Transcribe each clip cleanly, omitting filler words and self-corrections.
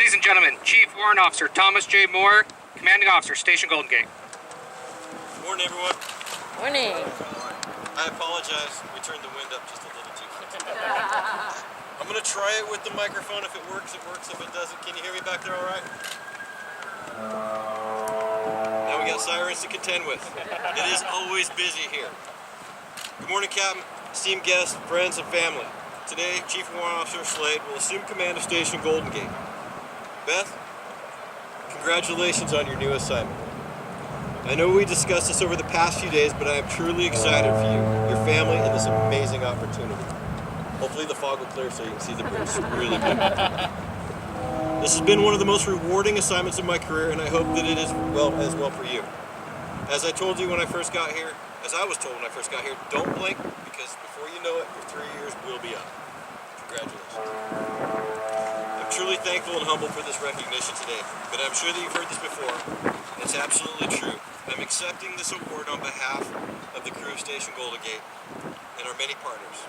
Ladies and gentlemen, Chief Warrant Officer Thomas J. Moore, Commanding Officer, Station Golden Gate. Good morning, everyone. Morning. I apologize. We turned the wind up just a little too fast. I'm going to try it with the microphone. If it works, it works. If it doesn't, can you hear me back there all right? Now we got sirens to contend with. It is always busy here. Good morning, Captain, esteemed guests, friends, and family. Today, Chief Warrant Officer Slade will assume command of Station Golden Gate. Beth, congratulations on your new assignment. I know we discussed this over the past few days, but I am truly excited for you, your family, and this amazing opportunity. Hopefully the fog will clear so you can see the bridge. It's really good. This has been one of the most rewarding assignments of my career, and I hope that it is as well for you. As I told you when I first got here, as I was told when I first got here, don't blink, because before you know it, your 3 years will be up. Congratulations. I'm truly thankful and humbled for this recognition today, but I'm sure that you've heard this before, and it's absolutely true. I'm accepting this award on behalf of the crew of Station Golden Gate and our many partners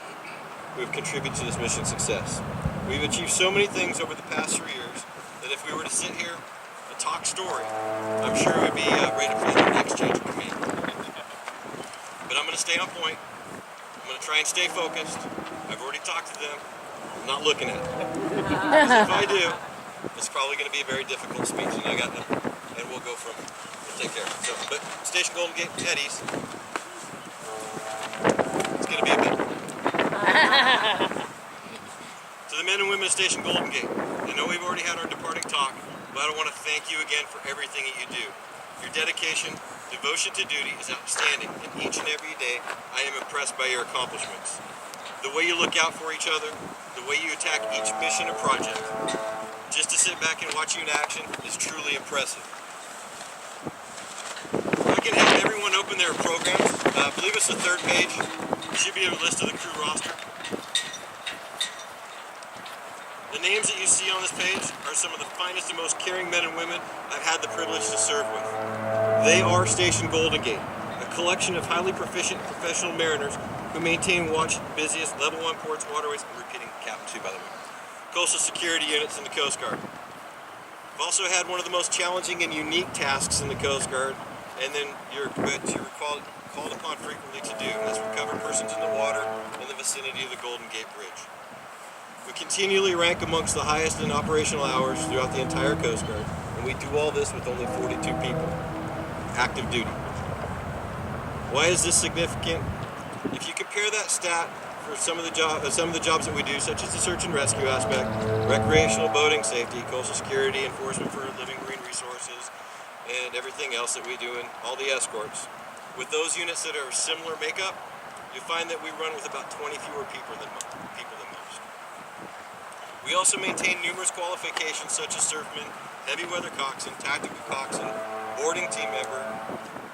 who have contributed to this mission's success. We've achieved so many things over the past 3 years that if we were to sit here and talk story, I'm sure it would be ready for the next change of command. But I'm going to stay on point. I'm going to try and stay focused. I've already talked to them. I'm not looking at it. Because if I do, it's probably going to be a very difficult speech, and I got them, and we'll go from. We'll take care. So, but Station Golden Gate, Eddie's. It's going to be a bit. To the men and women of Station Golden Gate, I know we've already had our departing talk, but I want to thank you again for everything that you do. Your dedication, devotion to duty is outstanding, and each and every day I am impressed by your accomplishments. The way you look out for each other, the way you attack each mission or project, just to sit back and watch you in action is truly impressive. I can have everyone open their programs. I believe it's the third page. There should be a list of the crew roster. The names that you see on this page are some of the finest and most caring men and women I've had the privilege to serve with. They are Station Golden Gate, a collection of highly proficient professional mariners who maintain watch busiest level 1 ports, waterways, I'm repeating Captain 2 by the way, coastal security units in the Coast Guard. I've also had one of the most challenging and unique tasks in the Coast Guard, and then you're called upon frequently to do, and that's recover persons in the water in the vicinity of the Golden Gate Bridge. We continually rank amongst the highest in operational hours throughout the entire Coast Guard, and we do all this with only 42 people, active duty. Why is this significant? If you compare that stat for some of the jobs that we do, such as the search and rescue aspect, recreational boating safety, coastal security, enforcement for living marine resources, and everything else that we do in all the escorts, with those units that are similar makeup, you'll find that we run with about 20 fewer people than most. We also maintain numerous qualifications such as surfman, heavy weather coxswain, tactical coxswain, boarding team member,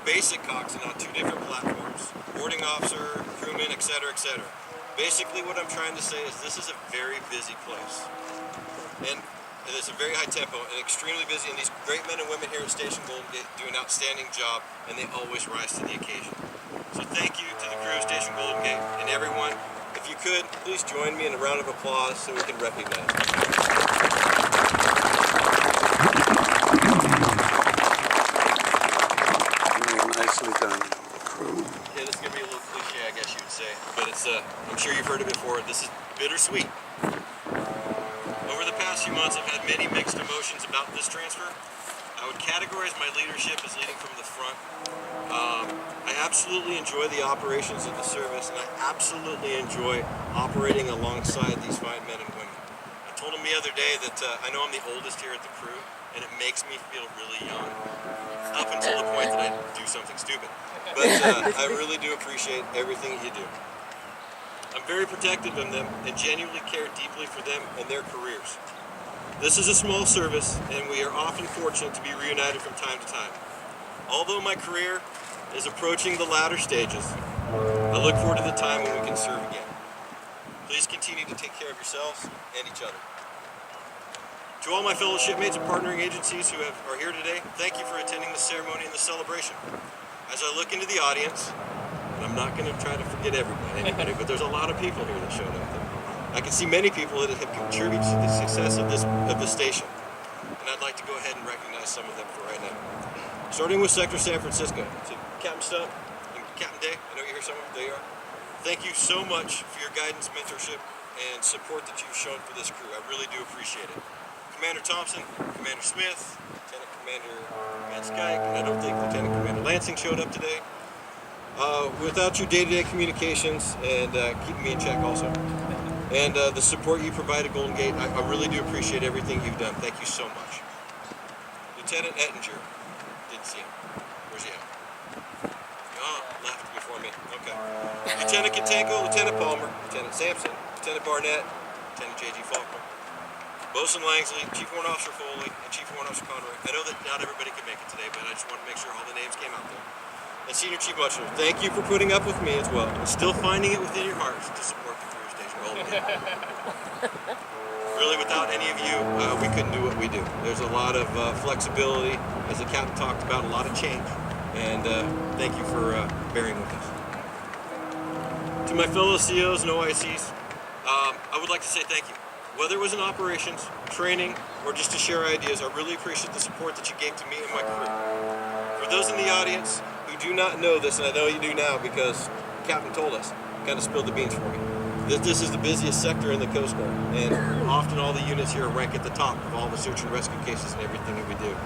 basic coxswain on 2 different platforms, boarding officer, crewman, etc., etc. Basically what I'm trying to say is this is a very busy place. And it's a very high tempo and extremely busy, and these great men and women here at Station Golden Gate do an outstanding job, and they always rise to the occasion. So thank you to the crew of Station Golden Gate and everyone. If you could, please join me in a round of applause so we can recognize them. Nicely done. Yeah, this is going to be a little cliche, I guess you would say, but it's I'm sure you've heard it before. This is bittersweet. Over the past few months, I've had many mixed emotions about this transfer. I would categorize my leadership as leading from the front. I absolutely enjoy the operations of the service, and I absolutely enjoy operating alongside these fine men and women. I told them the other day that I know I'm the oldest here at the crew, and it makes me feel really young, up until the point that I do something stupid. But I really do appreciate everything you do. I'm very protective of them and genuinely care deeply for them and their careers. This is a small service, and we are often fortunate to be reunited from time to time. Although my career is approaching the latter stages, I look forward to the time when we can serve again. Please continue to take care of yourselves and each other. To all my fellow shipmates and partnering agencies who are here today, thank you for attending the ceremony and the celebration. As I look into the audience, and I'm not going to try to forget anybody, but there's a lot of people here that showed up. I can see many people that have contributed to the success of this station. I'd like to go ahead and recognize some of them for right now. Starting with Sector San Francisco. So Captain Stunt and Captain Day, I know you're here somewhere, there you are. Thank you so much for your guidance, mentorship, and support that you've shown for this crew. I really do appreciate it. Commander Thompson, Commander Smith, Lieutenant Commander Van Skyke, and I don't think Lieutenant Commander Lansing showed up today. Without your day-to-day communications and keeping me in check also, and the support you provide at Golden Gate, I really do appreciate everything you've done. Thank you so much. Lieutenant Ettinger, didn't see him. Where's he at? Oh, left before me. Okay. Lieutenant Katenko, Lieutenant Palmer, Lieutenant Sampson, Lieutenant Barnett, Lieutenant J.G. Faulkner, Bosun Langsley, Chief Warrant Officer Foley, and Chief Warrant Officer Conroy. I know that not everybody could make it today, but I just want to make sure all the names came out there. And Senior Chief Butcher, thank you for putting up with me as well, and still finding it within your hearts to support the crew Station Golden Gate. Really, without any of you, we couldn't do what we do. There's a lot of flexibility, as the captain talked about, a lot of change, and thank you for bearing with us. To my fellow COs and OICs, I would like to say thank you. Whether it was in operations, training, or just to share ideas, I really appreciate the support that you gave to me and my crew. For those in the audience who do not know this, and I know you do now because the captain told us, kind of spilled the beans for me. This is the busiest sector in the Coast Guard, and often all the units here rank at the top of all the search and rescue cases and everything that we do.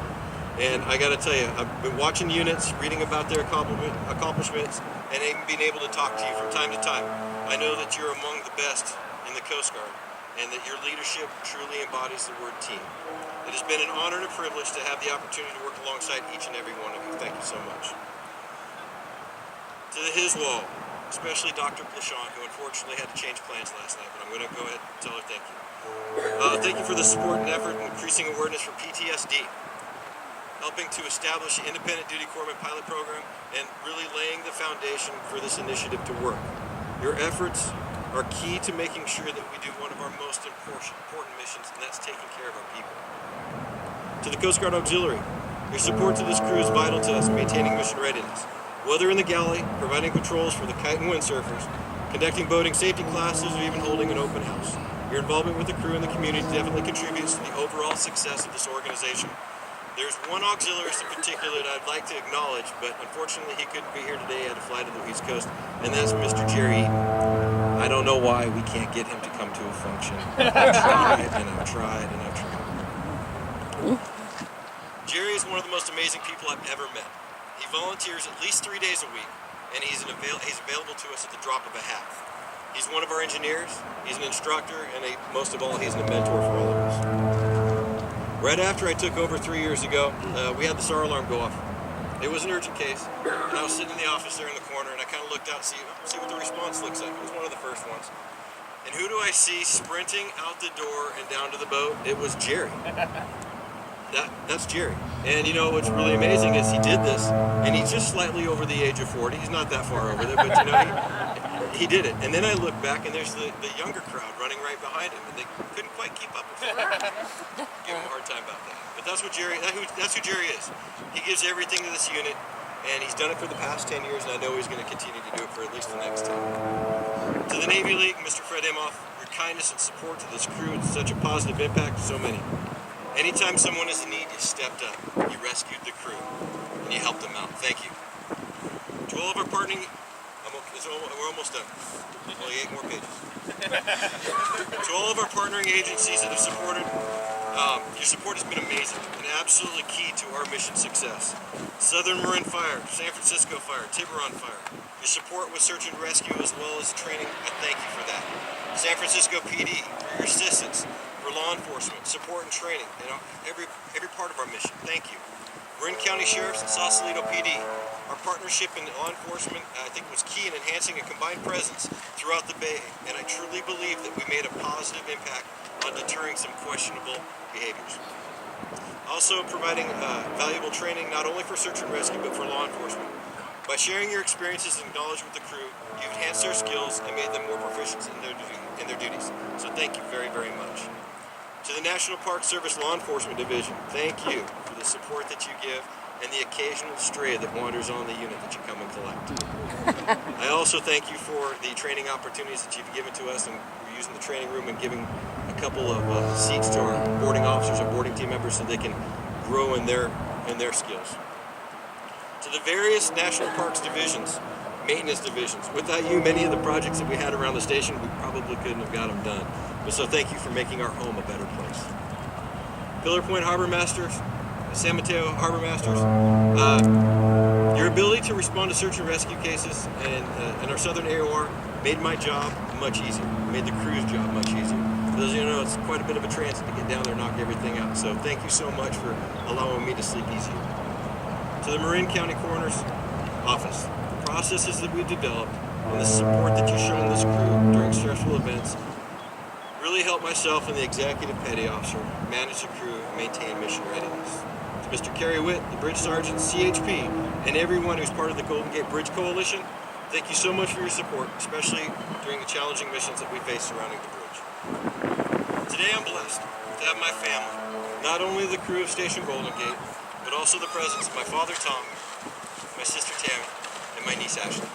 And I gotta tell you, I've been watching units, reading about their accomplishments, and even being able to talk to you from time to time. I know that you're among the best in the Coast Guard, and that your leadership truly embodies the word team. It has been an honor and a privilege to have the opportunity to work alongside each and every one of you. Thank you so much. To the his wall, especially Dr. Blashon, who unfortunately had to change plans last night, but I'm going to go ahead and tell her thank you. Thank you for the support and effort in increasing awareness for PTSD, helping to establish the Independent Duty Corpsman pilot program, and really laying the foundation for this initiative to work. Your efforts are key to making sure that we do one of our most important missions, and that's taking care of our people. To the Coast Guard Auxiliary, your support to this crew is vital to us maintaining mission readiness. Whether in the galley, providing patrols for the kite and windsurfers, conducting boating safety classes, or even holding an open house, your involvement with the crew and the community definitely contributes to the overall success of this organization. There's one auxiliarist in particular that I'd like to acknowledge, but unfortunately he couldn't be here today. He had to fly to the East Coast, and that's Mr. Jerry Eaton. I don't know why we can't get him to come to a function. I've tried, and I've tried, and I've tried. Jerry is one of the most amazing people I've ever met. He volunteers at least 3 days a week, and he's available to us at the drop of a hat. He's one of our engineers, he's an instructor, and most of all, he's a mentor for all of us. Right after I took over 3 years ago, we had the SAR alarm go off. It was an urgent case, and I was sitting in the office there in the corner, and I kind of looked out to see what the response looks like. It was one of the first ones. And who do I see sprinting out the door and down to the boat? It was Jerry. That's Jerry. And you know what's really amazing is he did this, and he's just slightly over the age of 40. He's not that far over there, but you know, he did it. And then I look back, and there's the younger crowd running right behind him, and they couldn't quite keep up with him. Give him a hard time about that. But that's what Jerry. That's who Jerry is. He gives everything to this unit, and he's done it for the past 10 years, and I know he's going to continue to do it for at least the next 10. To the Navy League, Mr. Fred Imhoff, your kindness and support to this crew is such a positive impact to so many. Anytime someone is in need, you stepped up, you rescued the crew, and you helped them out. Thank you. To all of our partnering, we're almost done. Only 8 more pages. To all of our partnering agencies that have supported, your support has been amazing and absolutely key to our mission success. Southern Marin Fire, San Francisco Fire, Tiburon Fire. Your support with search and rescue as well as training, I thank you for that. San Francisco PD, for your assistance, for law enforcement, support and training, and every part of our mission. Thank you. Marin County Sheriffs and Sausalito PD. Our partnership in law enforcement, I think, was key in enhancing a combined presence throughout the Bay, and I truly believe that we made a positive impact on deterring some questionable behaviors. Also providing valuable training not only for search and rescue, but for law enforcement. By sharing your experiences and knowledge with the crew, you've enhanced their skills and made them more proficient in their duties. So thank you very, very much. To the National Park Service Law Enforcement Division, thank you for the support that you give and the occasional stray that wanders on the unit that you come and collect. I also thank you for the training opportunities that you've given to us, and we're using the training room and giving a couple of seats to our boarding officers, our boarding supporting team members so they can grow in their skills. To the various national parks divisions, maintenance divisions. Without you, many of the projects that we had around the station, we probably couldn't have got them done. But so thank you for making our home a better place. Pillar Point Harbor Masters, San Mateo Harbor Masters, your ability to respond to search and rescue cases and our Southern AOR made my job much easier, made the crew's job much easier. For those of you who know, it's quite a bit of a transit to get down there and knock everything out. So thank you so much for allowing me to sleep easier. To the Marin County Coroner's Office, the processes that we've developed and the support that you've shown this crew during stressful events really helped myself and the executive petty officer manage the crew and maintain mission readiness. To Mr. Kerry Witt, the Bridge Sergeant, CHP, and everyone who's part of the Golden Gate Bridge Coalition, thank you so much for your support, especially during the challenging missions that we face surrounding the bridge. Today I'm blessed to have my family, not only the crew of Station Golden Gate, but also the presence of my father Tom, my sister Tammy, and my niece Ashley.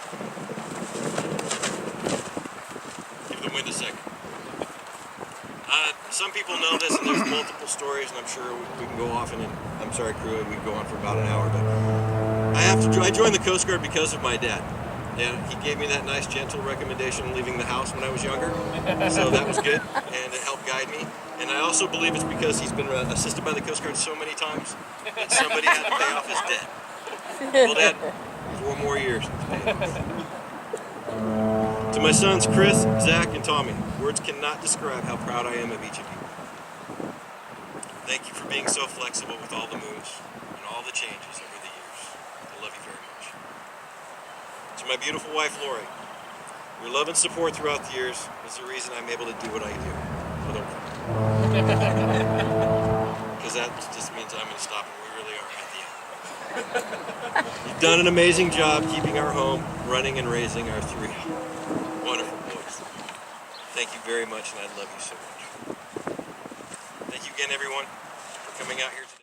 Give the wind a second. Some people know this, and there's multiple stories, and I'm sure we can go off, and I'm sorry, crew, we can go on for about an hour, but I joined the Coast Guard because of my dad. And he gave me that nice, gentle recommendation leaving the house when I was younger, so that was good, and it helped guide me. And I also believe it's because he's been assisted by the Coast Guard so many times that somebody had to pay off his debt. Well, Dad, 4 more years to pay it off. To my sons, Chris, Zach, and Tommy, words cannot describe how proud I am of each of you. Thank you for being so flexible with all the moves and all the changes over the years. I love you very much. To my beautiful wife, Lori, your love and support throughout the years is the reason I'm able to do what I do. Because that just means I'm going to stop and we really are at the end. You've done an amazing job keeping our home running and raising our 3 wonderful boys. Thank you very much, and I love you so much. Thank you again, everyone, for coming out here today.